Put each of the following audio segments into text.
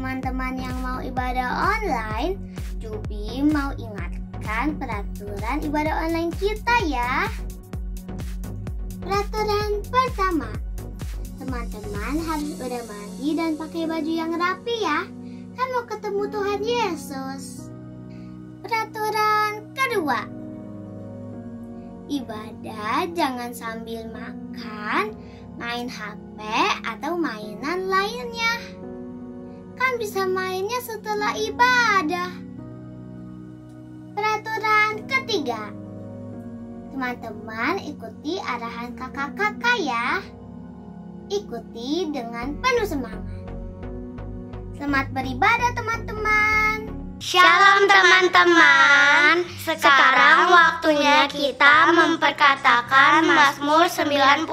teman-teman yang mau ibadah online, Jubi mau ingatkan peraturan ibadah online kita ya. Peraturan pertama, teman-teman harus udah mandi dan pakai baju yang rapi ya. Kan mau ketemu Tuhan Yesus. Peraturan kedua, ibadah jangan sambil makan, main HP atau mainan lainnya. Kan bisa mainnya setelah ibadah. Peraturan ketiga, teman-teman ikuti arahan kakak-kakak ya. Ikuti dengan penuh semangat. Selamat beribadah teman-teman. Shalom teman-teman. Sekarang waktunya kita memperkatakan Mazmur 91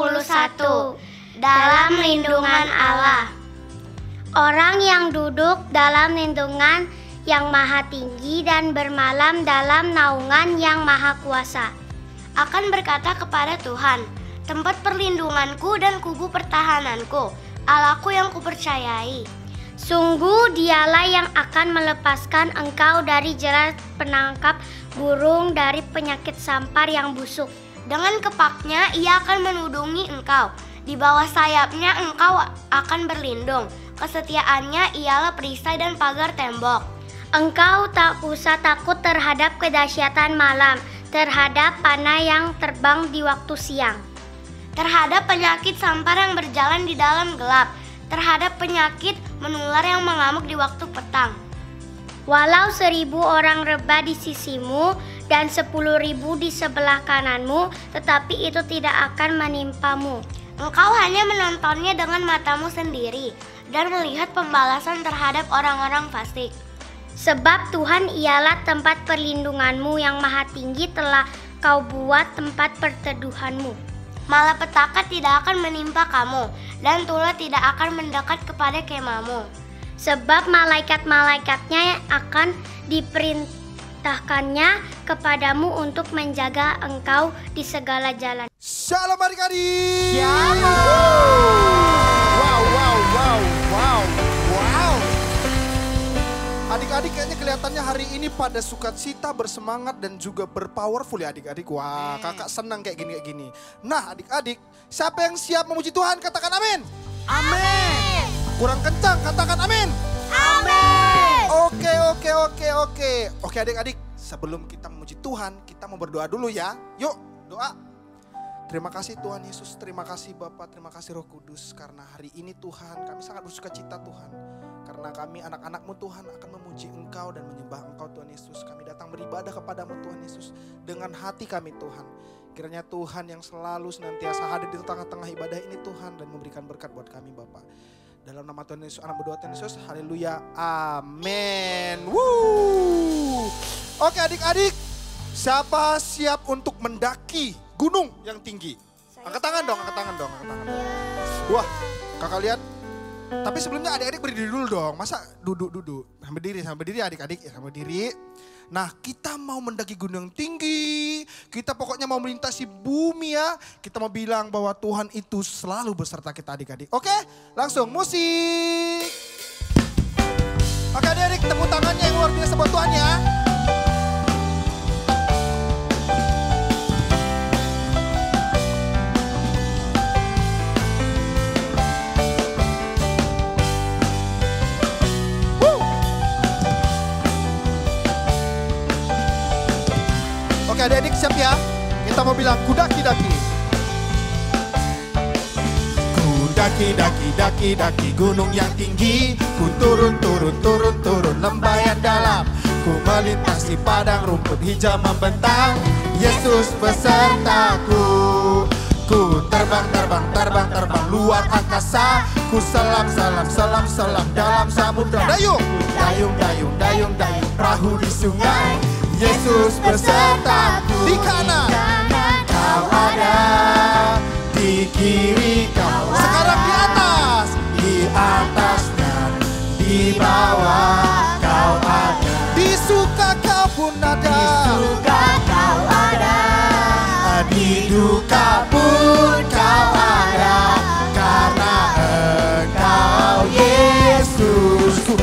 dalam lindungan Allah. Orang yang duduk dalam lindungan yang maha tinggi dan bermalam dalam naungan yang maha kuasa akan berkata kepada Tuhan, tempat perlindunganku dan kubu pertahananku, Allahku yang kupercayai. Sungguh dialah yang akan melepaskan engkau dari jerat penangkap burung, dari penyakit sampar yang busuk. Dengan kepaknya ia akan menudungi engkau, di bawah sayapnya engkau akan berlindung. Kesetiaannya ialah perisai dan pagar tembok. Engkau tak usah takut terhadap kedahsyatan malam, terhadap panah yang terbang di waktu siang, terhadap penyakit sampar yang berjalan di dalam gelap, terhadap penyakit menular yang mengamuk di waktu petang. Walau 1000 orang rebah di sisimu dan 10.000 di sebelah kananmu, tetapi itu tidak akan menimpamu. Engkau hanya menontonnya dengan matamu sendiri dan melihat pembalasan terhadap orang-orang fasik. Sebab Tuhan ialah tempat perlindunganmu, yang maha tinggi telah kau buat tempat perteduhanmu. Malapetaka tidak akan menimpa kamu, dan tulah tidak akan mendekat kepada kemahmu. Sebab malaikat-malaikatnya akan diperintahkannya kepadamu untuk menjaga engkau di segala jalan. Shalom adik-adik. Wow. Adik-adik kayaknya kelihatannya hari ini pada sukacita, bersemangat dan juga berpowerful ya adik-adik. Wah, kakak senang kayak gini. Nah adik-adik, siapa yang siap memuji Tuhan? Katakan amin. Amin. Kurang kencang, katakan amin. Amin. Oke adik-adik, sebelum kita memuji Tuhan, kita mau berdoa dulu ya. Yuk doa. Terima kasih Tuhan Yesus, terima kasih Bapak, terima kasih Roh Kudus. Karena hari ini Tuhan, kami sangat bersukacita Tuhan. Karena kami anak-anak-Mu Tuhan akan memuji Engkau dan menyembah Engkau Tuhan Yesus. Kami datang beribadah kepadamu Tuhan Yesus dengan hati kami Tuhan. Kiranya Tuhan yang selalu senantiasa hadir di tengah-tengah ibadah ini Tuhan dan memberikan berkat buat kami Bapak. Dalam nama Tuhan Yesus, anak berdoa Tuhan Yesus, haleluya, amin. Oke adik-adik, siapa siap untuk mendaki gunung yang tinggi? Angkat tangan dong. Wah, kakak lihat. Tapi sebelumnya adik-adik berdiri dulu dong. Masa duduk. Sambil diri adik-adik ya, sambil diri. Nah, kita mau mendaki gunung tinggi. Kita pokoknya mau melintasi bumi ya. Kita mau bilang bahwa Tuhan itu selalu beserta kita adik-adik. Oke, langsung musik. Oke adik-adik, tepuk tangannya yang luar biasa buat Tuhan ya. Oke adik-adik siap ya? Kita mau bilang ku daki-daki. Ku daki-daki gunung yang tinggi. Ku turun lembah yang dalam. Ku melintasi padang rumput hijau membentang. Yesus besertaku. Ku terbang luar angkasa. Ku selam dalam samudra. Dayung perahu di sungai. Yesus besertaku. Di kanan kau ada, di kiri kau ada. Sekarang di atas dan di bawah kau ada. Di suka kau pun ada, di duka pun kau ada. Karena Engkau Yesus.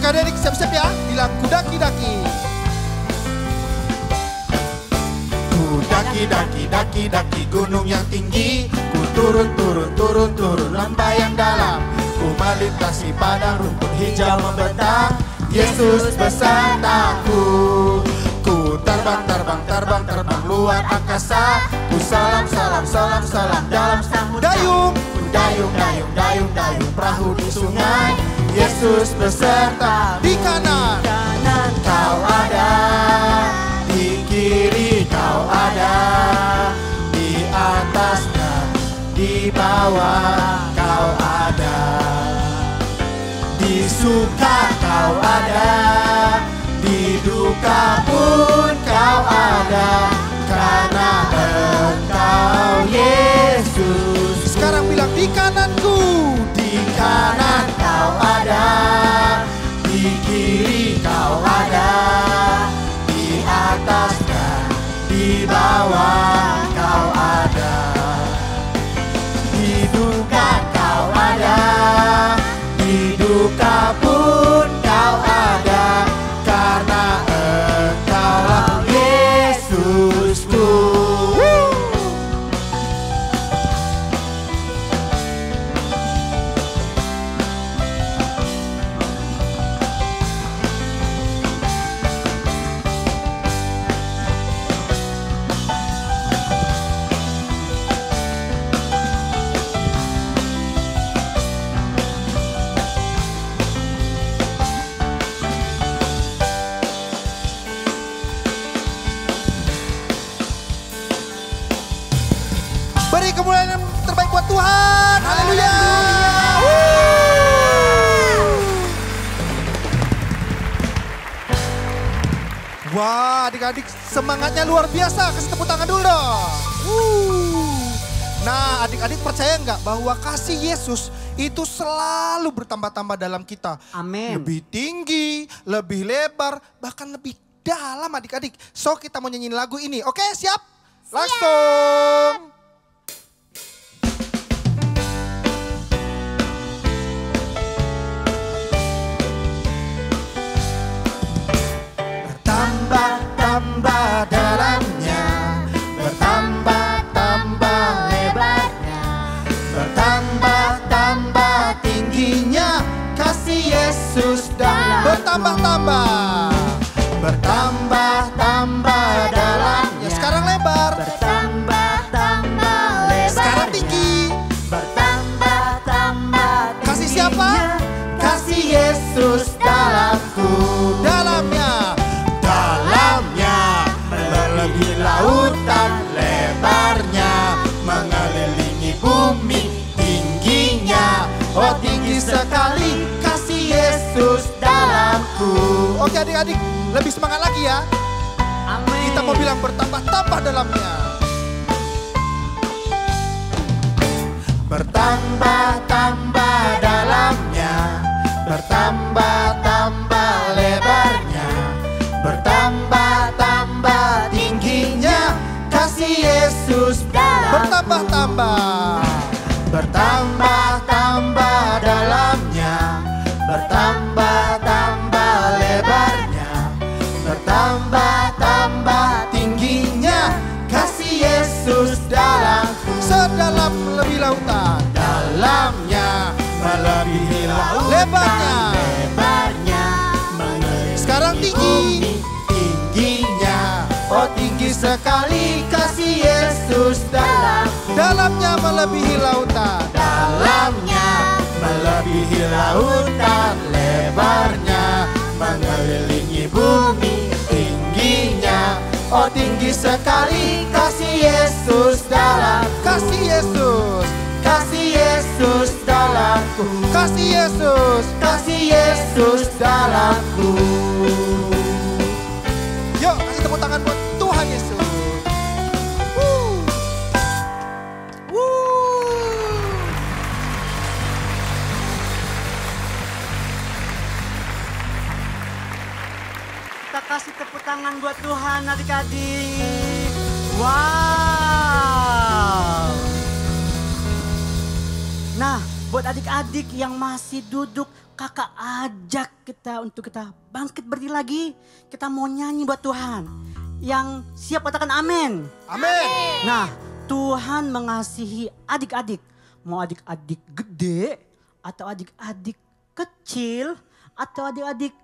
adik-adik siap-siap ya. Bilang ku daki-daki. Ku daki-daki gunung yang tinggi. Ku turun lembah yang dalam. Ku melintasi padang rumput hijau membentang. Yesus besertaku. Ku terbang luar angkasa. Ku salam dalam samudra. Dayung perahu di sungai. Yesus beserta. Di kanan kau ada, di kiri kau ada, di atas dan di bawah kau ada, di suka kau ada, di duka pun kau ada, karena Engkau Yesus. Sekarang bilang di kananku. Di kanan kau ada, di kiri kau ada, di atas dan di bawah kau ada, di duka kau ada, di duka pun kau ada, karena Engkaulah Yesusku. Beri kemuliaan yang terbaik buat Tuhan. Haleluya. Wah, adik-adik semangatnya luar biasa. Kasih tepuk tangan dulu dong. Nah, adik-adik percaya nggak bahwa kasih Yesus itu selalu bertambah-tambah dalam kita. Amin. Lebih tinggi, lebih lebar, bahkan lebih dalam adik-adik. So kita mau nyanyiin lagu ini. Oke, siap? Langsung. Bertambah dalamnya, bertambah lebarnya, bertambah tingginya, kasih Yesus dan bertambah dalamnya. Sekarang lebar, bertambah lebar. Sekarang tinggi, bertambah kasih siapa? Kasih Yesus dalamku. Dalamnya melebihi lautan, lebarnya mengelilingi bumi, tingginya oh tinggi sekali, kasih Yesus dalamku. Oke adik-adik, lebih semangat lagi ya. Amin. Kita mau bilang bertambah-tambah dalamnya. Bertambah dalamnya, bertambah lebarnya, bertambah tingginya, kasih Yesus bertambah dalamnya, bertambah lebarnya, bertambah tingginya, kasih Yesus dalamku. Sedalam lebih lautan, dalamnya melebihi lautan, lebarnya sekarang tingginya oh tinggi sekali, kasih Yesus dalamnya melebihi lautan, lebarnya mengelilingi bumi, tingginya oh tinggi sekali, kasih Yesus kasih Yesus dalamku, kasih Yesus dalamku. Yuk kasih tepuk tangan buat Tuhan Yesus. Kita kasih tepuk tangan buat Tuhan adik-adik. Wow. Nah, buat adik-adik yang masih duduk, kakak ajak kita untuk kita bangkit berdiri lagi. Kita mau nyanyi buat Tuhan. Yang siap katakan amin. Amin. Nah, Tuhan mengasihi adik-adik. Mau adik-adik gede atau adik-adik kecil atau adik-adik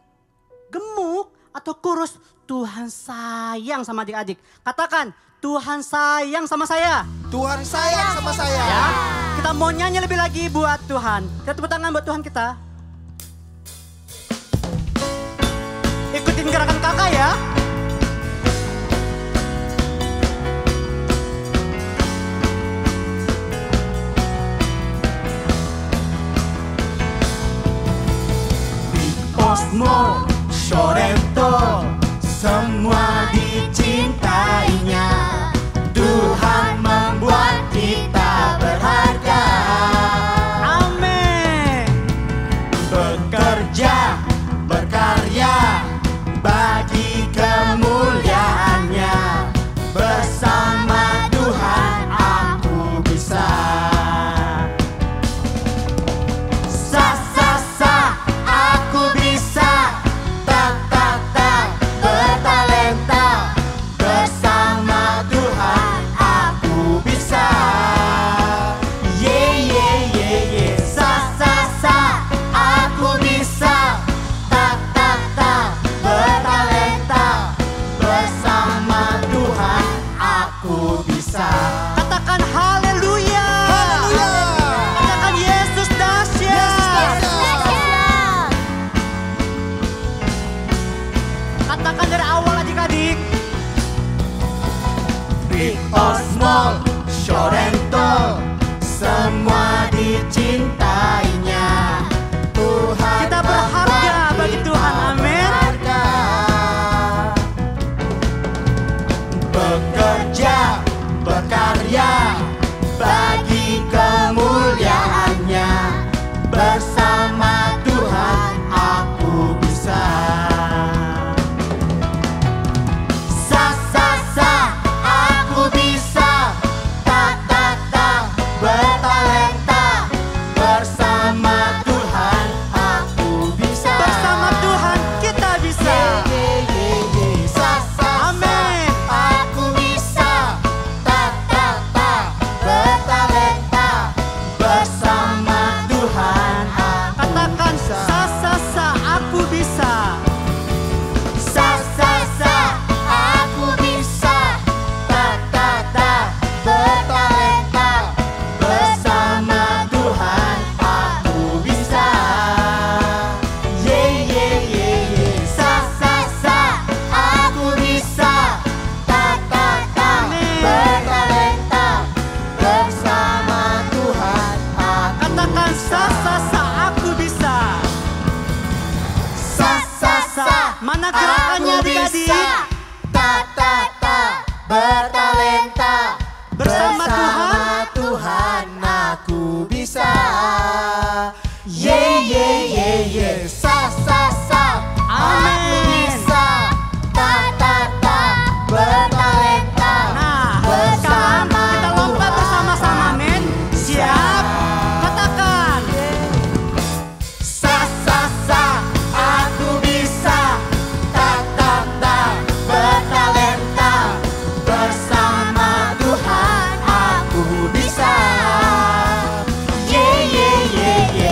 gemuk atau kurus. Tuhan sayang sama adik-adik. Katakan, Tuhan sayang sama saya. Tuhan sayang sama saya. Ya, kita mau nyanyi lebih lagi buat Tuhan. Kita tepuk tangan buat Tuhan kita. Ikutin gerakan kakak ya. Osmo, Sorento, semua dicintainya. Tuhan membuat kita berharga. Amin. Bekerja, berkarya, bagi kemuliaannya. Bersama Tuhan aku bisa. Aku bisa. Tak, tak, tak, bertalenta. Bersama Tuhan aku bisa. Ye, ye, ye, ye. Aku bisa. Tak, tak, tak, bertalenta. Bersama Tuhan aku bisa. Katakan haleluya. Haleluya. Katakan Yesus dahsyat. Katakan dari awal adik-adik. Big Osmo, Sorento, semua dicintainya. Tuhan kita berharga bagi Tuhan, amin. Bekerja, berkarya, bagi kemuliaannya. Bersama Tuhan aku bisa. Aku bisa. Tak, tak, tak, bertalenta. Bersama Tuhan aku bisa. Bersama Tuhan kita bisa. Amin. Aku bisa. Tak, tak, tak, bertalenta. Bersama Tuhan katakan aku bisa. Aku bisa. Tak, tak, tak, bertalenta. Bersama Tuhan aku bisa. Ye, ye, ye, ye. Aku bisa. Tak, tak, tak, bertalenta. Bersama Tuhan katakan aku bisa. Mana gerakannya adik-adik? Tak, tak, tak, bertalenta. Bersama Tuhan aku bisa. Ye, ye, ye, ye. Aku bisa. Tak, tak, tak, bertalenta. Nah, sekarang kita lompat bersama-sama, men. Siap? Katakan. Aku bisa. Tak, tak, tak, bertalenta. Bersama Tuhan aku bisa. Ye, ye, ye, ye.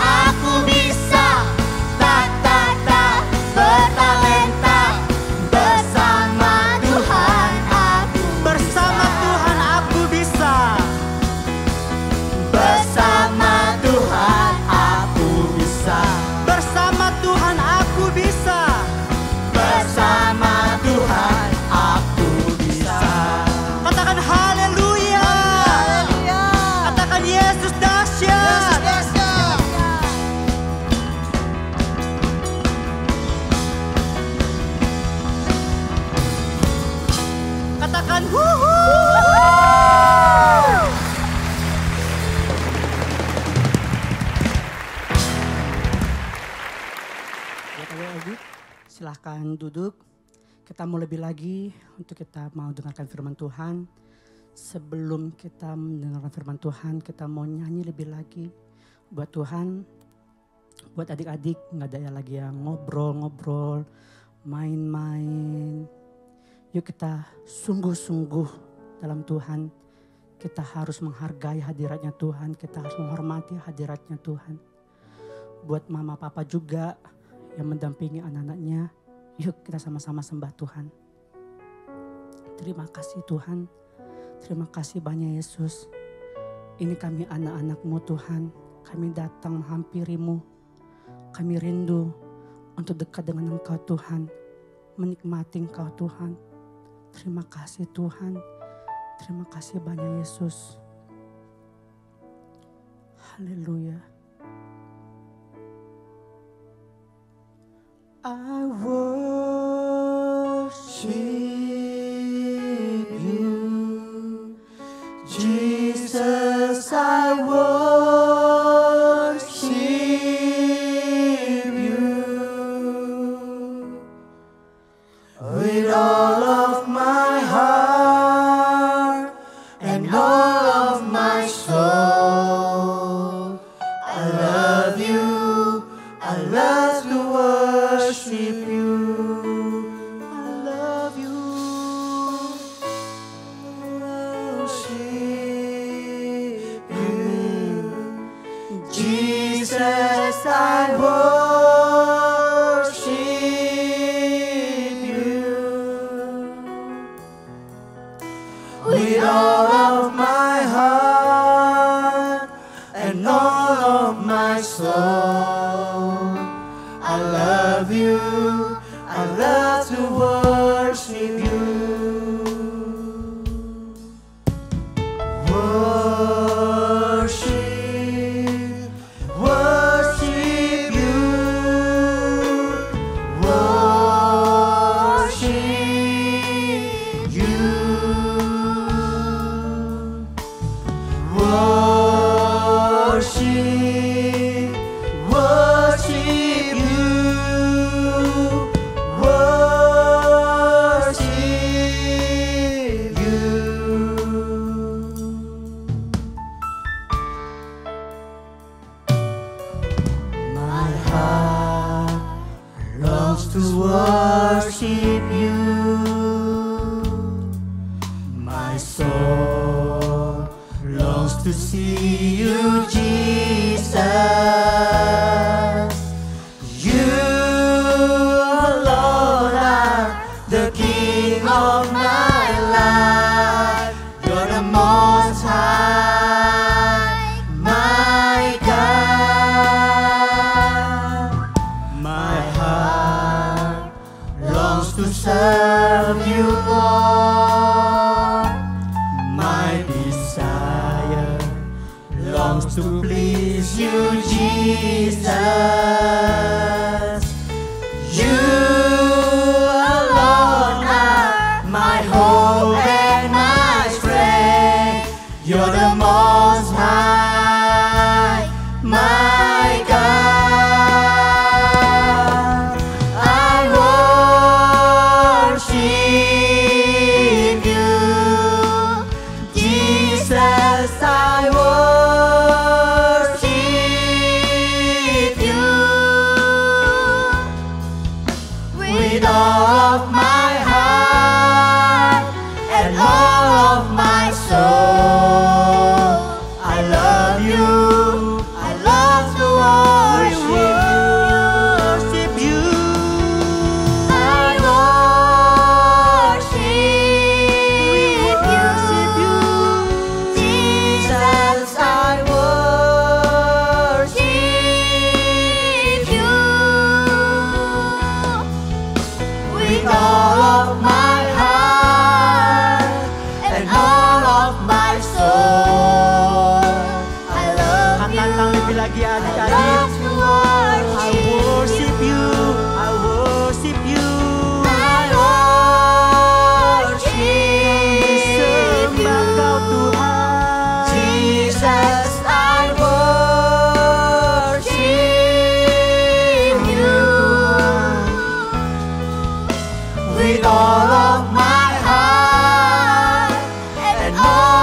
Aku bisa. Tak, tak, tak, bertalenta. Bersama Tuhan aku. Bersama Tuhan aku bisa. Bersama Tuhan aku bisa. Bersama Tuhan aku bisa. Bersama Tuhan aku bisa. Katakan haleluya. Katakan Yesus dahsyat. Katakan wuhu. Adik-adik, silahkan duduk. Kita mau lebih lagi untuk kita mau dengarkan firman Tuhan. Sebelum kita mendengar firman Tuhan, kita mau nyanyi lebih lagi buat Tuhan, buat adik-adik. Nggak ada lagi yang ngobrol-ngobrol, main-main. Yuk kita sungguh-sungguh dalam Tuhan. Kita harus menghargai hadiratnya Tuhan, kita harus menghormati hadiratnya Tuhan. Buat mama papa juga yang mendampingi anak-anaknya, yuk kita sama-sama sembah Tuhan. Terima kasih Tuhan, terima kasih banyak Yesus. Ini kami anak-anak-Mu Tuhan, kami datang menghampiri-Mu. Kami rindu untuk dekat dengan Engkau Tuhan, menikmati Engkau Tuhan. Terima kasih Tuhan, terima kasih banyak Yesus. Haleluya. I worship you, Jesus, I worship you with all of my heart and all of my soul. I love you, I love to worship you. I love you, worship you. Jesus, I worship you with all of my heart and all of my soul. I love you, I love to worship you. Worship, worship you. Worship you. Worship, worship you. Worship you. My heart longs to worship you. My soul longs to see you, Jesus. You alone are the King of my life. You're the Most High, my God. My heart longs to serve you, Lord. My desire longs to please you, Jesus. You alone are my hope and my strength. You're the Most High, my God. I worship you, Jesus. I worship you with all of my heart and all of my soul. I love you, I love to worship you. I worship you, Jesus. I worship you with all of my heart and all of my soul. I love you, lebih lagi adik-adik. I worship you, I worship you. I worship you, Jesus. I worship you with all of my heart and all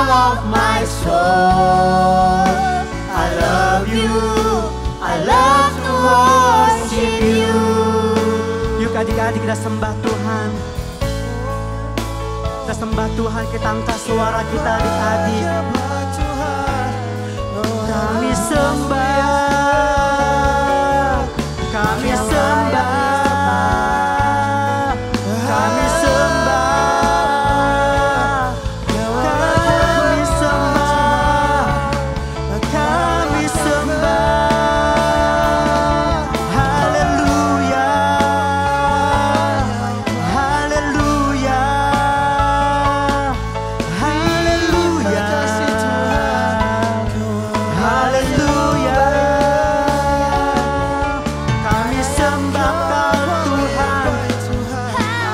Kita sembah Tuhan. Kita sembah Tuhan, kita angkat suara kita adik-adik. Kami sembah, kami sembah, kami sembah, kami sembah, kami sembah. Haleluya, haleluya, haleluya, haleluya. Kami sembah Kau Tuhan,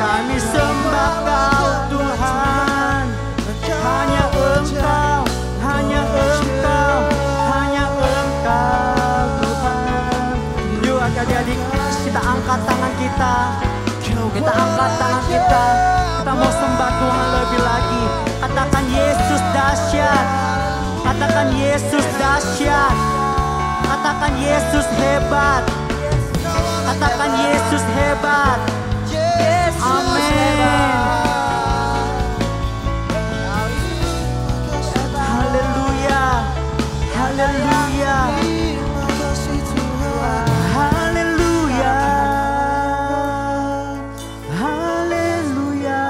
kami sembah Kau Tuhan. Hanya Engkau, hanya Engkau, hanya Engkau Tuhan. Yuk adik-adik, kita angkat tangan kita. Kita angkat tangan kita. Kita mau sembah Tuhan lebih lagi. Katakan Yesus dahsyat. Katakan Yesus dahsyat. Katakan Yesus hebat. Katakan Yesus hebat. Amin. Haleluya. Haleluya. Haleluya. Haleluya. Haleluya.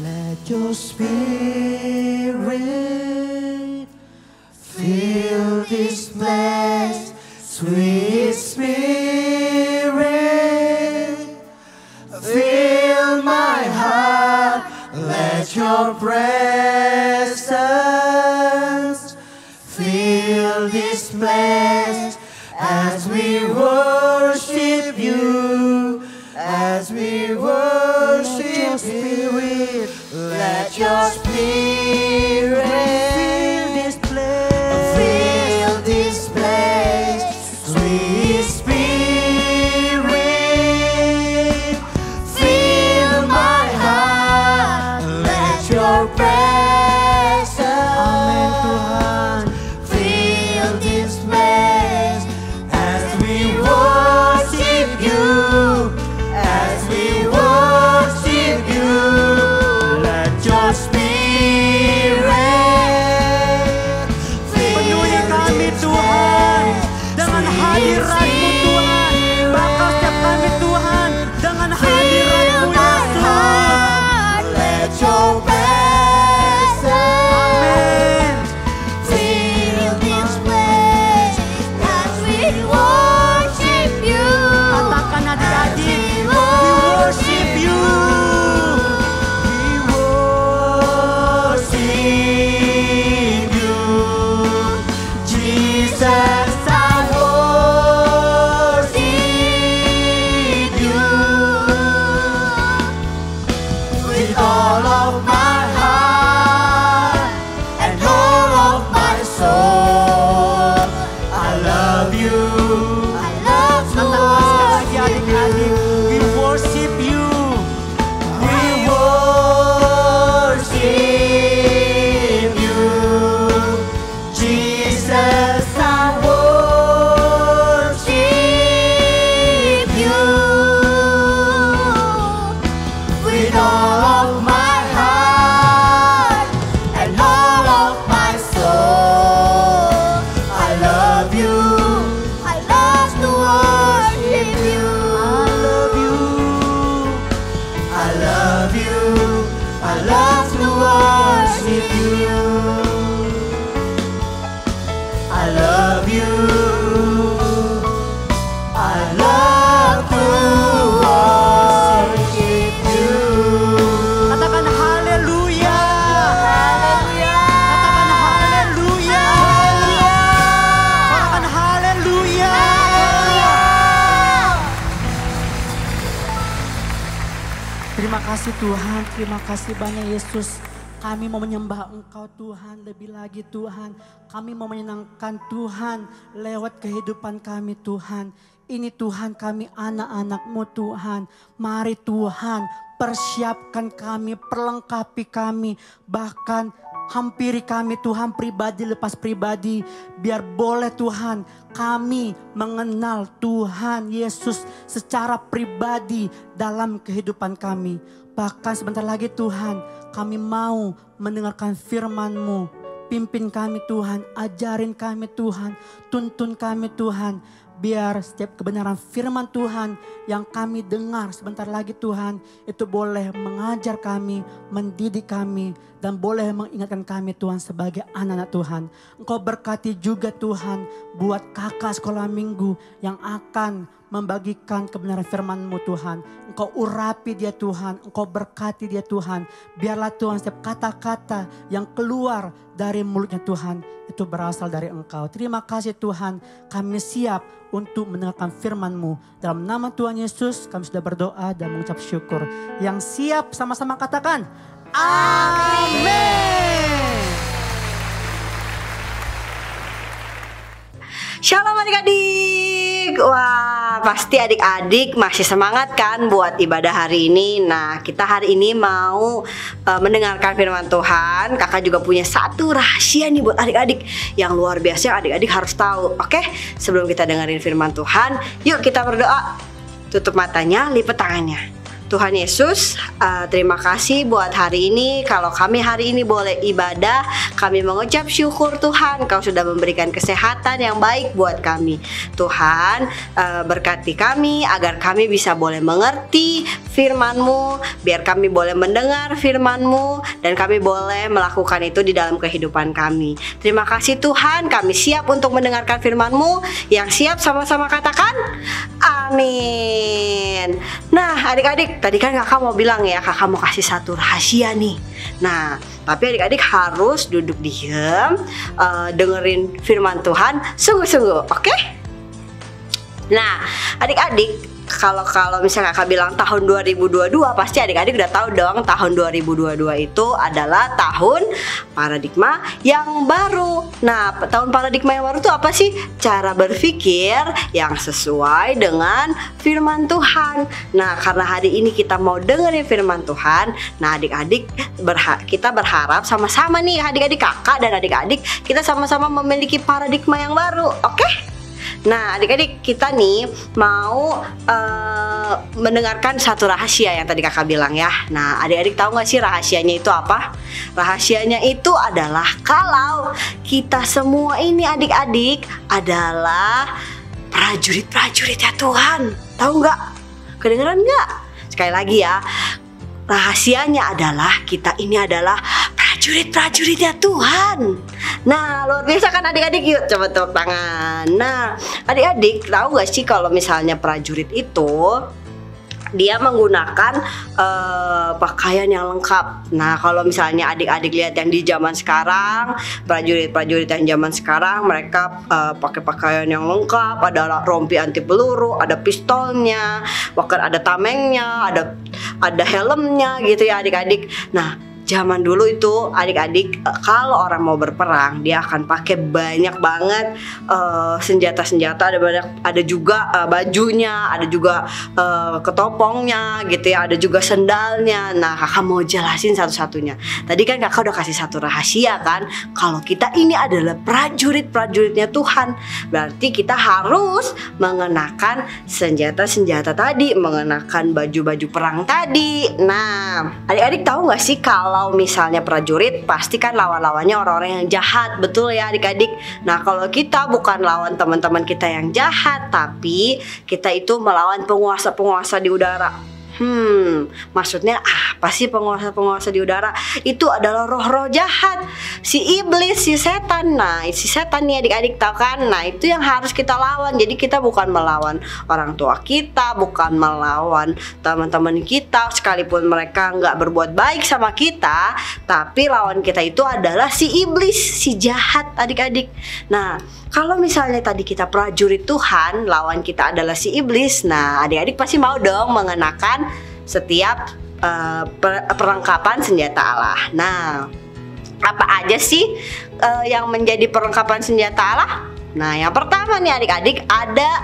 Let your spirit fill this place, sweet spirit, fill my heart. Let your presence fill this place as we worship you, as we worship you. Let your spirit fill this place, fill this place, sweet spirit, fill my heart. Let your presence, amen Tuhan, fill this place as we worship you, as we worship you. Let your spirit penuhi kami Tuhan dengan hadirat-Mu Tuhan. Bakal setiap kami Tuhan dengan hadirat-Mu Yesus. Let your presence, amen, fill this place as we worship you. Katakan adik-adik, we worship you. We worship you, Jesus. I worship you with all of my heart and all of my soul. I love you. I love you. Adik-adik, we worship you. We worship you, Jesus. I worship you with all of my heart and all of my soul. I love you. I love to worship you. I love you. I love you. I love to worship you. I love you. I love to worship you. Katakan haleluya. Katakan haleluya. Katakan haleluya. Terima kasih Tuhan, terima kasih banyak Yesus. Kami mau menyembah Engkau Tuhan lebih lagi Tuhan. Kami mau menyenangkan Tuhan lewat kehidupan kami Tuhan. Ini Tuhan kami anak-anak-Mu Tuhan. Mari Tuhan persiapkan kami, perlengkapi kami. Bahkan Hampiri kami Tuhan pribadi lepas pribadi. Biar boleh Tuhan kami mengenal Tuhan Yesus secara pribadi dalam kehidupan kami. Bahkan sebentar lagi Tuhan, kami mau mendengarkan firman-Mu. Pimpin kami Tuhan, ajarin kami Tuhan, tuntun kami Tuhan. Biar setiap kebenaran firman Tuhan yang kami dengar sebentar lagi Tuhan, itu boleh mengajar kami, mendidik kami, dan boleh mengingatkan kami Tuhan sebagai anak-anak Tuhan. Engkau berkati juga Tuhan buat kakak sekolah minggu yang akan membagikan kebenaran firman-Mu Tuhan. Engkau urapi dia Tuhan, Engkau berkati dia Tuhan. Biarlah Tuhan setiap kata-kata yang keluar dari mulutnya Tuhan itu berasal dari Engkau. Terima kasih Tuhan, kami siap untuk mendengarkan firman-Mu. Dalam nama Tuhan Yesus kami sudah berdoa dan mengucap syukur. Yang siap sama-sama katakan, amin. Shalom adik-adik. Wah, pasti adik-adik masih semangat kan buat ibadah hari ini. Nah, kita hari ini mau mendengarkan firman Tuhan. Kakak juga punya satu rahasia nih buat adik-adik yang luar biasa yang adik-adik harus tahu. Oke, sebelum kita dengerin firman Tuhan, yuk kita berdoa. Tutup matanya, lipat tangannya. Tuhan Yesus, terima kasih buat hari ini. Kalau kami hari ini boleh ibadah, kami mengucap syukur Tuhan. Kau sudah memberikan kesehatan yang baik buat kami. Tuhan, berkati kami agar kami bisa boleh mengerti firman-Mu, biar kami boleh mendengar firman-Mu, dan kami boleh melakukan itu di dalam kehidupan kami. Terima kasih Tuhan, kami siap untuk mendengarkan firman-Mu. Yang siap sama-sama katakan, amin. Nah adik-adik, tadi kan kakak mau bilang ya, kakak mau kasih satu rahasia nih. Nah, tapi adik-adik harus duduk diam, dengerin firman Tuhan sungguh-sungguh, oke? Nah, adik-adik, kalau misalnya kakak bilang tahun 2022, pasti adik-adik udah tahu dong tahun 2022 itu adalah tahun paradigma yang baru. Nah, tahun paradigma yang baru itu apa sih? Cara berpikir yang sesuai dengan firman Tuhan. Nah, karena hari ini kita mau dengerin firman Tuhan, nah adik-adik kita berharap sama-sama nih adik-adik, kakak dan adik-adik, kita sama-sama memiliki paradigma yang baru, oke? Nah adik-adik, kita nih mau mendengarkan satu rahasia yang tadi kakak bilang ya. Nah adik-adik tahu gak sih rahasianya itu apa? Rahasianya itu adalah kalau kita semua ini adik-adik adalah prajurit-prajuritnya Tuhan. Tahu gak? Kedengeran gak? Sekali lagi ya, rahasianya adalah kita ini adalah prajurit-prajuritnya Tuhan. Nah luar biasa kan adik-adik, yuk coba tepuk tangan. Nah adik-adik tahu gak sih kalau misalnya prajurit itu dia menggunakan pakaian yang lengkap. Nah kalau misalnya adik-adik lihat yang di zaman sekarang, prajurit-prajurit yang zaman sekarang mereka pakai pakaian yang lengkap, ada rompi anti peluru, ada pistolnya, bahkan ada tamengnya, ada helmnya gitu ya adik-adik. Nah zaman dulu itu adik-adik kalau orang mau berperang dia akan pakai banyak banget senjata-senjata, ada juga bajunya, ada juga ketopongnya gitu ya, ada juga sendalnya. Nah kakak mau jelasin satu-satunya. Tadi kan kakak udah kasih satu rahasia kan, kalau kita ini adalah prajurit-prajuritnya Tuhan, berarti kita harus mengenakan senjata-senjata tadi, mengenakan baju-baju perang tadi. Nah adik-adik tahu gak sih kalau misalnya prajurit pasti kan lawan-lawannya orang-orang yang jahat, betul ya adik-adik. Nah kalau kita bukan lawan teman-teman kita yang jahat, tapi kita itu melawan penguasa-penguasa di udara. Maksudnya apa sih penguasa-penguasa di udara? Itu adalah roh-roh jahat, si iblis, si setan. Nah si setan nih adik-adik tahu kan? Nah itu yang harus kita lawan. Jadi kita bukan melawan orang tua kita, bukan melawan teman-teman kita sekalipun mereka nggak berbuat baik sama kita, tapi lawan kita itu adalah si iblis, si jahat adik-adik. Nah kalau misalnya tadi kita prajurit Tuhan, lawan kita adalah si iblis. Nah adik-adik pasti mau dong mengenakan setiap perlengkapan senjata Allah. Nah apa aja sih yang menjadi perlengkapan senjata Allah? Nah yang pertama nih adik-adik, ada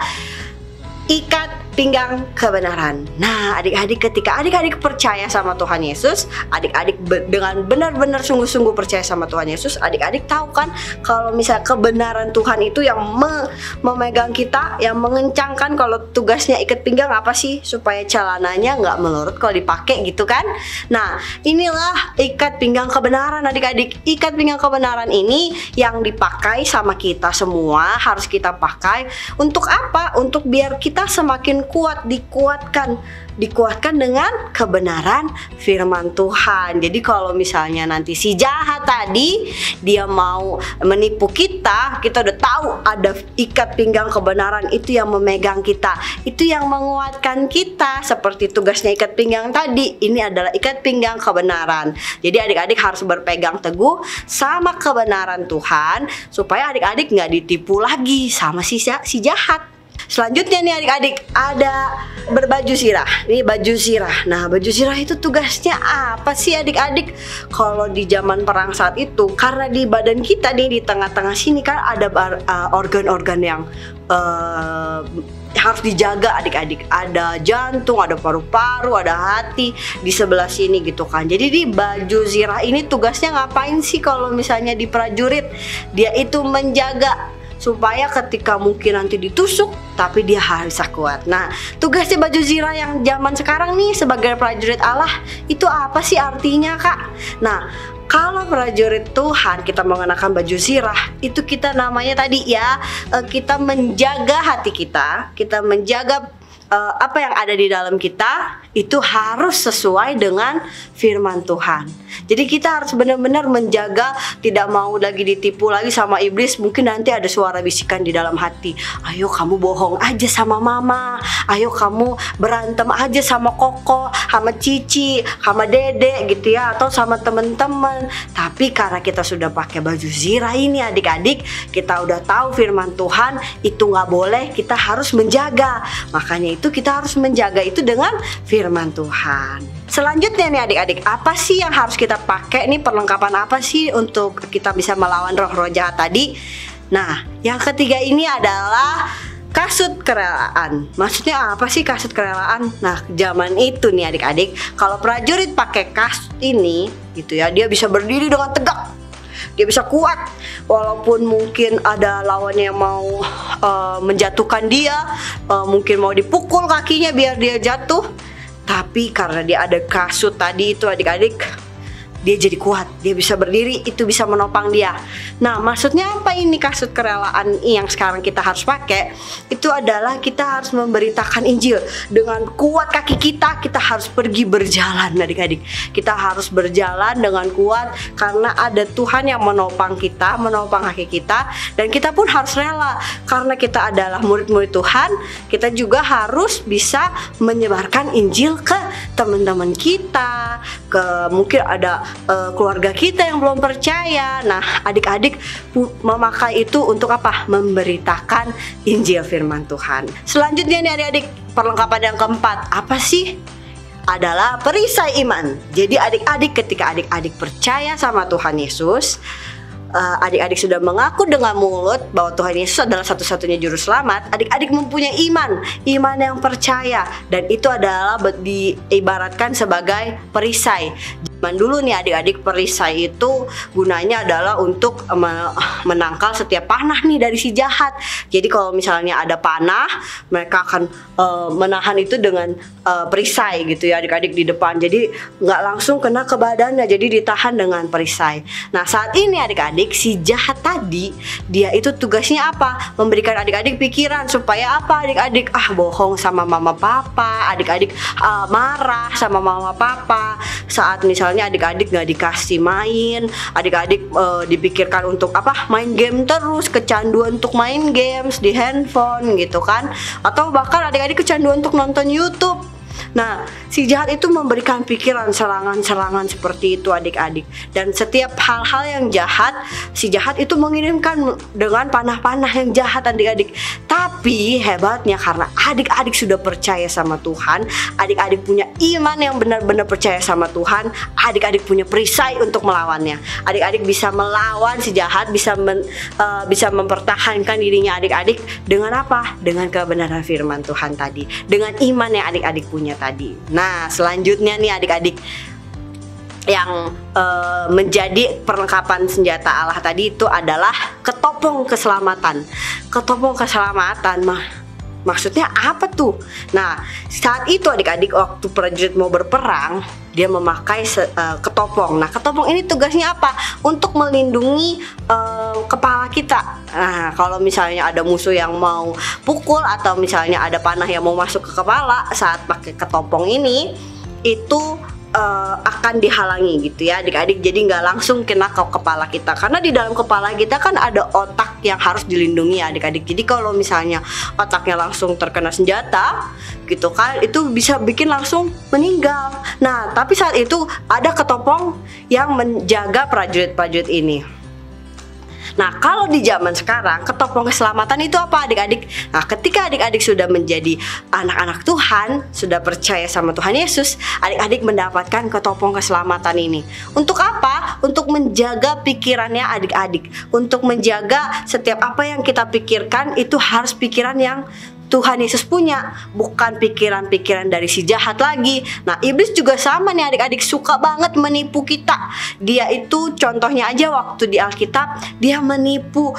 ikat pinggang kebenaran. Nah, adik-adik, ketika adik-adik percaya sama Tuhan Yesus, adik-adik dengan benar-benar sungguh-sungguh percaya sama Tuhan Yesus, adik-adik tahu kan kalau misalnya kebenaran Tuhan itu yang memegang kita, yang mengencangkan. Kalau tugasnya ikat pinggang apa sih? Supaya celananya nggak melorot kalau dipakai gitu kan. Nah, inilah ikat pinggang kebenaran adik-adik. Ikat pinggang kebenaran ini yang dipakai sama kita semua, harus kita pakai untuk apa? Untuk biar kita semakin kuat, dikuatkan dengan kebenaran firman Tuhan. Jadi kalau misalnya nanti si jahat tadi dia mau menipu kita udah tahu ada ikat pinggang kebenaran itu yang memegang kita, itu yang menguatkan kita. Seperti tugasnya ikat pinggang tadi, ini adalah ikat pinggang kebenaran. Jadi adik-adik harus berpegang teguh sama kebenaran Tuhan supaya adik-adik nggak ditipu lagi sama si jahat. Selanjutnya nih adik-adik, ada berbaju zirah. Ini baju zirah. Nah, baju zirah itu tugasnya apa sih adik-adik? Kalau di zaman perang saat itu, karena di badan kita nih di tengah-tengah sini kan ada organ-organ yang harus dijaga adik-adik. Ada jantung, ada paru-paru, ada hati di sebelah sini gitu kan. Jadi di baju zirah ini tugasnya ngapain sih kalau misalnya di prajurit? Dia itu menjaga supaya ketika mungkin nanti ditusuk tapi dia harus kuat. Nah, tugasnya baju zirah yang zaman sekarang nih sebagai prajurit Allah itu apa sih artinya, Kak? Nah, kalau prajurit Tuhan kita mengenakan baju zirah, itu kita namanya tadi ya, kita menjaga hati kita menjaga apa yang ada di dalam kita itu harus sesuai dengan firman Tuhan. Jadi kita harus benar-benar menjaga, tidak mau lagi ditipu lagi sama iblis. Mungkin nanti ada suara bisikan di dalam hati, ayo kamu bohong aja sama mama, ayo kamu berantem aja sama koko, sama cici, sama dede gitu ya, atau sama teman-teman. Tapi karena kita sudah pakai baju zirah ini adik-adik, kita udah tahu firman Tuhan itu nggak boleh, kita harus menjaga. Makanya itu kita harus menjaga itu dengan firman Tuhan. Selanjutnya nih adik-adik, apa sih yang harus kita pakai nih, perlengkapan apa sih untuk kita bisa melawan roh-roh jahat tadi? Nah, yang ketiga ini adalah kasut kerelaan. Maksudnya apa sih kasut kerelaan? Nah, zaman itu nih adik-adik, kalau prajurit pakai kasut ini gitu ya, dia bisa berdiri dengan tegak. Dia bisa kuat walaupun mungkin ada lawannya yang mau menjatuhkan dia, mungkin mau dipukul kakinya biar dia jatuh. Tapi karena dia ada kasut tadi itu adik-adik, dia jadi kuat, dia bisa berdiri, itu bisa menopang dia. Nah, maksudnya apa ini kasut kerelaan yang sekarang kita harus pakai? Itu adalah kita harus memberitakan Injil. Dengan kuat kaki kita harus pergi berjalan adik-adik. Kita harus berjalan dengan kuat karena ada Tuhan yang menopang kita, menopang kaki kita. Dan kita pun harus rela, karena kita adalah murid-murid Tuhan, kita juga harus bisa menyebarkan Injil ke teman-teman kita, ke mungkin ada keluarga kita yang belum percaya. Nah, adik-adik memakai itu untuk apa? Memberitakan Injil firman Tuhan. Selanjutnya nih adik-adik, perlengkapan yang keempat apa sih? Adalah perisai iman. Jadi adik-adik, ketika adik-adik percaya sama Tuhan Yesus, adik-adik sudah mengaku dengan mulut bahwa Tuhan Yesus adalah satu-satunya juru selamat, adik-adik mempunyai iman yang percaya, dan itu adalah diibaratkan sebagai perisai. Zaman dulu nih adik-adik, perisai itu gunanya adalah untuk menangkal setiap panah nih dari si jahat. Jadi kalau misalnya ada panah, mereka akan menahan itu dengan perisai gitu ya adik-adik di depan. Jadi nggak langsung kena ke badannya, jadi ditahan dengan perisai. Nah, saat ini adik-adik, si jahat tadi dia itu tugasnya apa? Memberikan adik-adik pikiran supaya apa adik-adik? Bohong sama mama papa, adik-adik marah sama mama papa saat misalnya adik-adik nggak dikasih main, adik-adik dipikirkan untuk apa? Main game terus, kecanduan untuk main games di handphone gitu kan, atau bahkan adik-adik kecanduan untuk nonton YouTube. Nah, si jahat itu memberikan pikiran serangan-serangan seperti itu adik-adik. Dan setiap hal-hal yang jahat, si jahat itu mengirimkan dengan panah-panah yang jahat adik-adik. Tapi hebatnya karena adik-adik sudah percaya sama Tuhan, adik-adik punya iman yang benar-benar percaya sama Tuhan, adik-adik punya perisai untuk melawannya. Adik-adik bisa melawan si jahat, bisa mempertahankan dirinya adik-adik dengan apa? Dengan kebenaran firman Tuhan tadi, dengan iman yang adik-adik punya tadi. Nah, selanjutnya nih adik-adik, yang menjadi perlengkapan senjata Allah tadi itu adalah ketopong keselamatan. Ketopong keselamatan maksudnya apa tuh? Nah, saat itu adik-adik waktu prajurit mau berperang, dia memakai ketopong. Nah, ketopong ini tugasnya apa? Untuk melindungi kepala kita. Nah, kalau misalnya ada musuh yang mau pukul atau misalnya ada panah yang mau masuk ke kepala saat pakai ketopong ini, itu akan dihalangi gitu ya adik-adik, jadi nggak langsung kena ke kepala kita, karena di dalam kepala kita kan ada otak yang harus dilindungi adik-adik. Jadi kalau misalnya otaknya langsung terkena senjata gitu kan, itu bisa bikin langsung meninggal. Nah, tapi saat itu ada ketopong yang menjaga prajurit-prajurit ini. Nah, kalau di zaman sekarang, ketopong keselamatan itu apa adik-adik? Nah, ketika adik-adik sudah menjadi anak-anak Tuhan, sudah percaya sama Tuhan Yesus, adik-adik mendapatkan ketopong keselamatan ini. Untuk apa? Untuk menjaga pikirannya adik-adik. Untuk menjaga setiap apa yang kita pikirkan itu harus pikiran yang Tuhan Yesus punya, bukan pikiran-pikiran dari si jahat lagi. Nah, iblis juga sama nih adik-adik, suka banget menipu kita. Dia itu contohnya aja waktu di Alkitab, dia menipu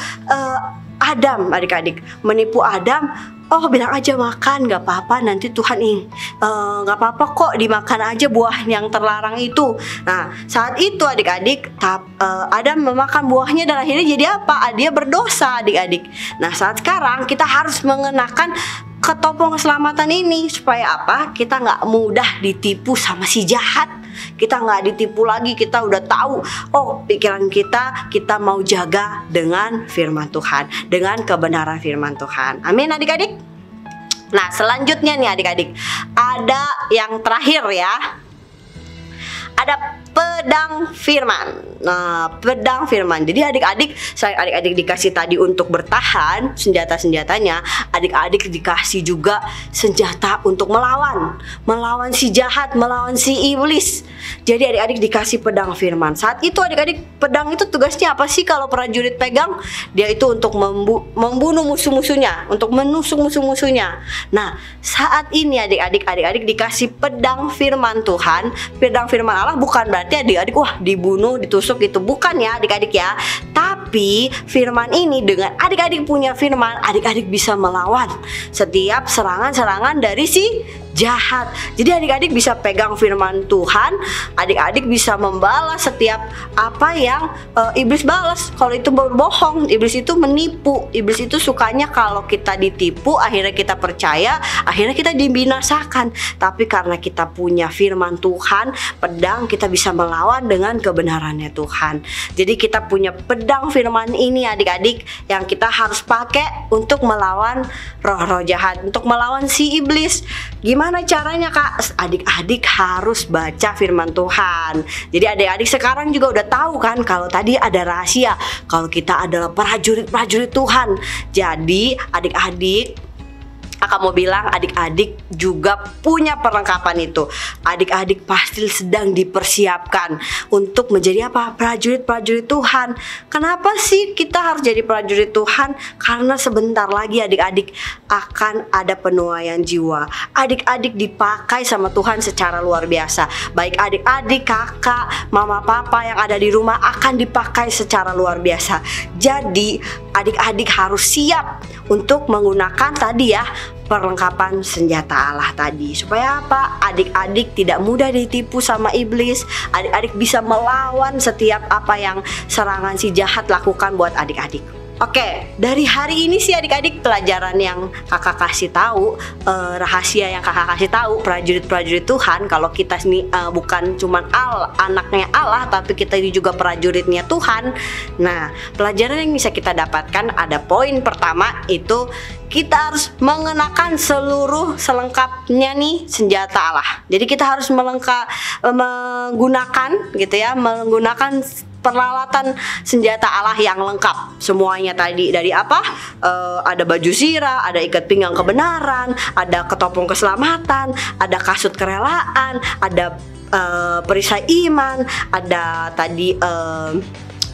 Adam adik-adik. Menipu Adam, oh bilang aja makan, gak apa-apa, nanti Tuhan gak apa-apa kok dimakan aja buah yang terlarang itu. Nah, saat itu adik-adik Adam memakan buahnya dan akhirnya jadi apa? Dia berdosa adik-adik. Nah, saat sekarang kita harus mengenakan ketopong keselamatan ini supaya apa? Kita gak mudah ditipu sama si jahat. Kita nggak ditipu lagi, kita udah tahu, oh pikiran kita mau jaga dengan firman Tuhan, dengan kebenaran firman Tuhan. Amin adik-adik. Nah, selanjutnya nih adik-adik, ada yang terakhir ya, ada pedang firman. Nah, pedang firman. Jadi adik-adik, selain adik-adik dikasih tadi untuk bertahan senjata-senjatanya, adik-adik dikasih juga senjata untuk melawan si jahat, melawan si iblis. Jadi adik-adik dikasih pedang firman. Saat itu adik-adik, pedang itu tugasnya apa sih kalau prajurit pegang? Dia itu untuk membunuh musuh-musuhnya, untuk menusuk musuh-musuhnya. Nah, saat ini adik-adik dikasih pedang firman Tuhan. Pedang firman Allah bukan berarti adik-adik wah dibunuh, ditusuk gitu, bukan ya adik-adik ya. Tapi firman ini, dengan adik-adik punya firman, adik-adik bisa melawan setiap serangan-serangan dari si jahat. Jadi adik-adik bisa pegang firman Tuhan, adik-adik bisa membalas setiap apa yang iblis balas. Kalau itu berbohong, iblis itu menipu, iblis itu sukanya kalau kita ditipu, akhirnya kita percaya, akhirnya kita dibinasakan. Tapi karena kita punya firman Tuhan, pedang, kita bisa melawan dengan kebenarannya Tuhan. Jadi kita punya pedang firman ini adik-adik yang kita harus pakai untuk melawan roh-roh jahat, untuk melawan si iblis. Gimana caranya Kak? Adik-adik harus baca firman Tuhan. Jadi adik-adik sekarang juga udah tahu kan kalau tadi ada rahasia, kalau kita adalah prajurit-prajurit Tuhan. Jadi adik-adik, Kakak mau bilang adik-adik juga punya perlengkapan itu. Adik-adik pasti sedang dipersiapkan untuk menjadi apa? Prajurit-prajurit Tuhan. Kenapa sih kita harus jadi prajurit Tuhan? Karena sebentar lagi adik-adik akan ada penuaian jiwa. Adik-adik dipakai sama Tuhan secara luar biasa. Baik adik-adik, kakak, mama, papa yang ada di rumah akan dipakai secara luar biasa. Jadi adik-adik harus siap untuk menggunakan tadi ya perlengkapan senjata Allah tadi. Supaya apa? Adik-adik tidak mudah ditipu sama iblis. Adik-adik bisa melawan setiap apa yang serangan si jahat lakukan buat adik-adik. Oke, dari hari ini sih adik-adik pelajaran yang kakak kasih tahu, rahasia yang kakak kasih tahu, prajurit-prajurit Tuhan, kalau kita ini bukan cuman anaknya Allah, tapi kita ini juga prajuritnya Tuhan. Nah, pelajaran yang bisa kita dapatkan ada poin pertama itu kita harus mengenakan seluruh selengkapnya nih senjata Allah. Jadi kita harus menggunakan gitu ya, menggunakan peralatan senjata Allah yang lengkap semuanya tadi. Dari apa? Ada baju zirah, ada ikat pinggang kebenaran, ada ketopong keselamatan, ada kasut kerelaan, ada perisai iman, ada tadi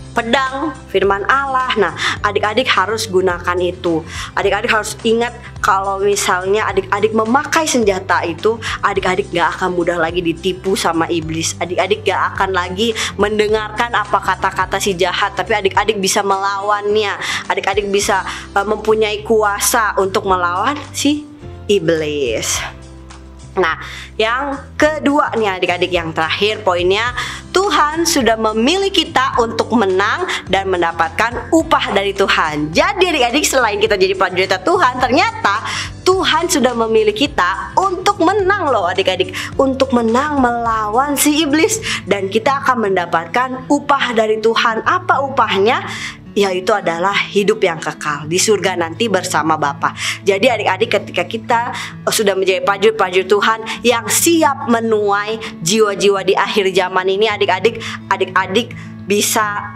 pedang firman Allah. Nah, adik-adik harus gunakan itu. Adik-adik harus ingat kalau misalnya adik-adik memakai senjata itu, adik-adik gak akan mudah lagi ditipu sama iblis. Adik-adik gak akan lagi mendengarkan apa kata-kata si jahat, tapi adik-adik bisa melawannya. Adik-adik bisa mempunyai kuasa untuk melawan si iblis. Nah, yang kedua nih adik-adik, yang terakhir poinnya, Tuhan sudah memilih kita untuk menang dan mendapatkan upah dari Tuhan. Jadi adik-adik, selain kita jadi prajurit Tuhan, ternyata Tuhan sudah memilih kita untuk menang loh adik-adik, untuk menang melawan si iblis, dan kita akan mendapatkan upah dari Tuhan. Apa upahnya? Yaitu adalah hidup yang kekal di surga nanti bersama Bapa. Jadi adik-adik, ketika kita sudah menjadi prajurit Tuhan yang siap menuai jiwa-jiwa di akhir zaman ini, adik-adik bisa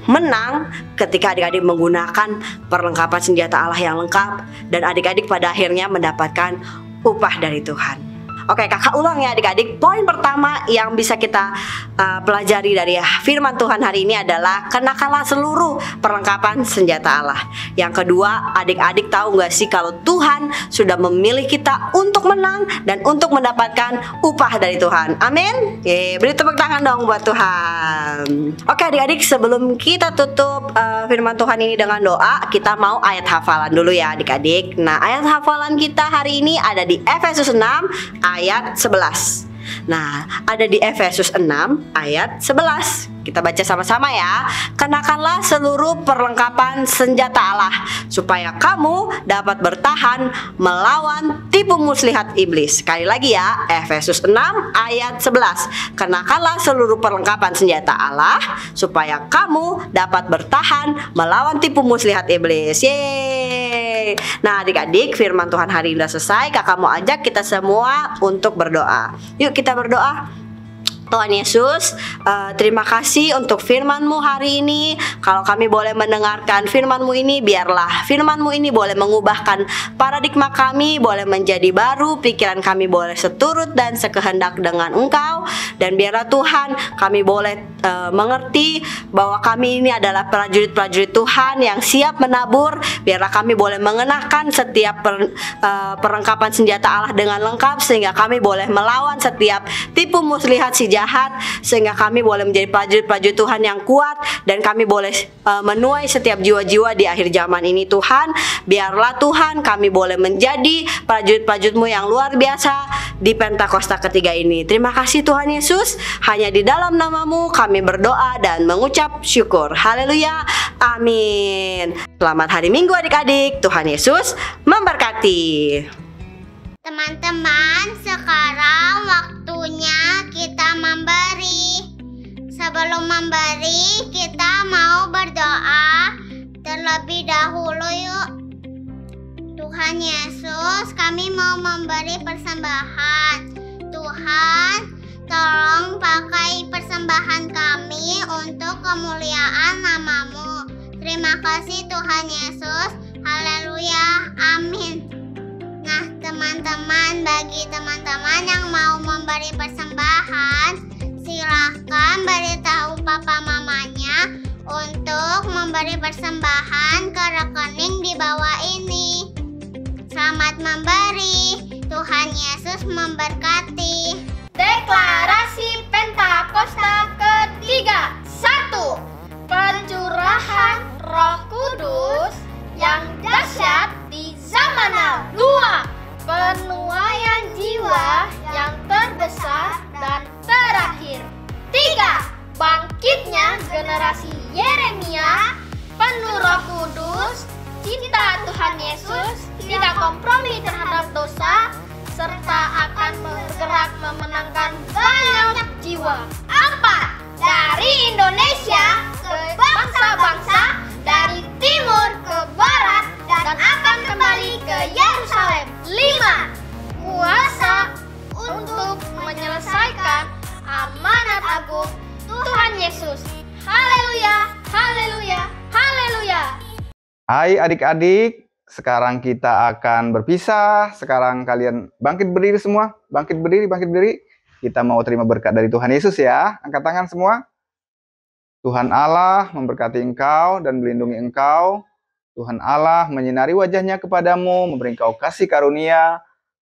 menang ketika adik-adik menggunakan perlengkapan senjata Allah yang lengkap, dan adik-adik pada akhirnya mendapatkan upah dari Tuhan. Oke, kakak ulang ya adik-adik. Poin pertama yang bisa kita pelajari dari firman Tuhan hari ini adalah kenakanlah seluruh perlengkapan senjata Allah. Yang kedua, adik-adik tahu gak sih kalau Tuhan sudah memilih kita untuk menang dan untuk mendapatkan upah dari Tuhan. Amin. Beri tepuk tangan dong buat Tuhan. Oke adik-adik, sebelum kita tutup firman Tuhan ini dengan doa, kita mau ayat hafalan dulu ya adik-adik. Nah, ayat hafalan kita hari ini ada di Efesus 6 ayat 11. Nah, ada di Efesus 6 ayat 11. Kita baca sama-sama ya. Kenakanlah seluruh perlengkapan senjata Allah supaya kamu dapat bertahan melawan tipu muslihat iblis. Sekali lagi ya, Efesus 6 ayat 11. Kenakanlah seluruh perlengkapan senjata Allah supaya kamu dapat bertahan melawan tipu muslihat iblis. Yeay. Nah adik-adik, firman Tuhan hari ini sudah selesai. Kakak mau ajak kita semua untuk berdoa. Yuk kita berdoa. Tuhan Yesus, terima kasih untuk firman-Mu hari ini. Kalau kami boleh mendengarkan firman-Mu ini, biarlah firman-Mu ini boleh mengubahkan paradigma kami, boleh menjadi baru, pikiran kami boleh seturut dan sekehendak dengan Engkau. Dan biarlah Tuhan, kami boleh mengerti bahwa kami ini adalah prajurit-prajurit Tuhan yang siap menabur. Biarlah kami boleh mengenakan setiap perlengkapan senjata Allah dengan lengkap, sehingga kami boleh melawan setiap tipu muslihat si jahat, sehingga kami boleh menjadi prajurit-prajurit Tuhan yang kuat, dan kami boleh menuai setiap jiwa-jiwa di akhir zaman ini. Tuhan, biarlah Tuhan kami boleh menjadi prajurit-prajurit-Mu yang luar biasa di Pentakosta ketiga ini. Terima kasih Tuhan Yesus, hanya di dalam nama-Mu kami berdoa dan mengucap syukur. Haleluya, amin. Selamat hari Minggu adik-adik. Tuhan Yesus memberkati. Teman-teman, sekarang waktunya kita memberi. Sebelum memberi, kita mau berdoa terlebih dahulu yuk. Tuhan Yesus, kami mau memberi persembahan. Tuhan, tolong pakai persembahan kami untuk kemuliaan nama-Mu. Terima kasih Tuhan Yesus. Haleluya, amin. Nah teman-teman, bagi teman-teman yang mau memberi persembahan, silahkan beritahu papa mamanya untuk memberi persembahan ke rekening di bawah ini. Selamat memberi, Tuhan Yesus memberkati. Deklarasi Pentakosta ketiga. 1. Pencurahan Roh Kudus yang dahsyat di zaman now. 2. Penuaian jiwa yang terbesar dan terakhir. 3. Bangkitnya generasi Yeremia penuh Roh Kudus berkompromi terhadap dosa, serta akan bergerak memenangkan banyak jiwa. 4. Dari Indonesia ke bangsa-bangsa, dari timur ke barat, dan akan kembali ke Yerusalem. 5. Kuasa untuk menyelesaikan amanat agung Tuhan Yesus. Haleluya, haleluya, haleluya. Hai adik-adik, sekarang kita akan berpisah. Sekarang kalian bangkit berdiri semua. Bangkit berdiri, bangkit berdiri. Kita mau terima berkat dari Tuhan Yesus ya. Angkat tangan semua. Tuhan Allah memberkati engkau dan melindungi engkau. Tuhan Allah menyinari wajahnya kepadamu, memberi engkau kasih karunia.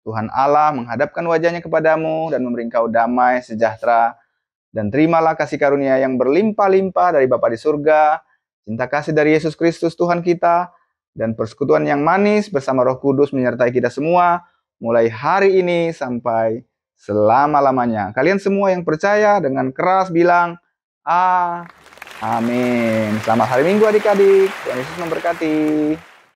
Tuhan Allah menghadapkan wajahnya kepadamu dan memberi engkau damai sejahtera. Dan terimalah kasih karunia yang berlimpah-limpah dari Bapa di surga, cinta kasih dari Yesus Kristus Tuhan kita, dan persekutuan yang manis bersama Roh Kudus menyertai kita semua, mulai hari ini sampai selama-lamanya. Kalian semua yang percaya dengan keras bilang, Amin. Selamat hari Minggu adik-adik. Tuhan Yesus memberkati.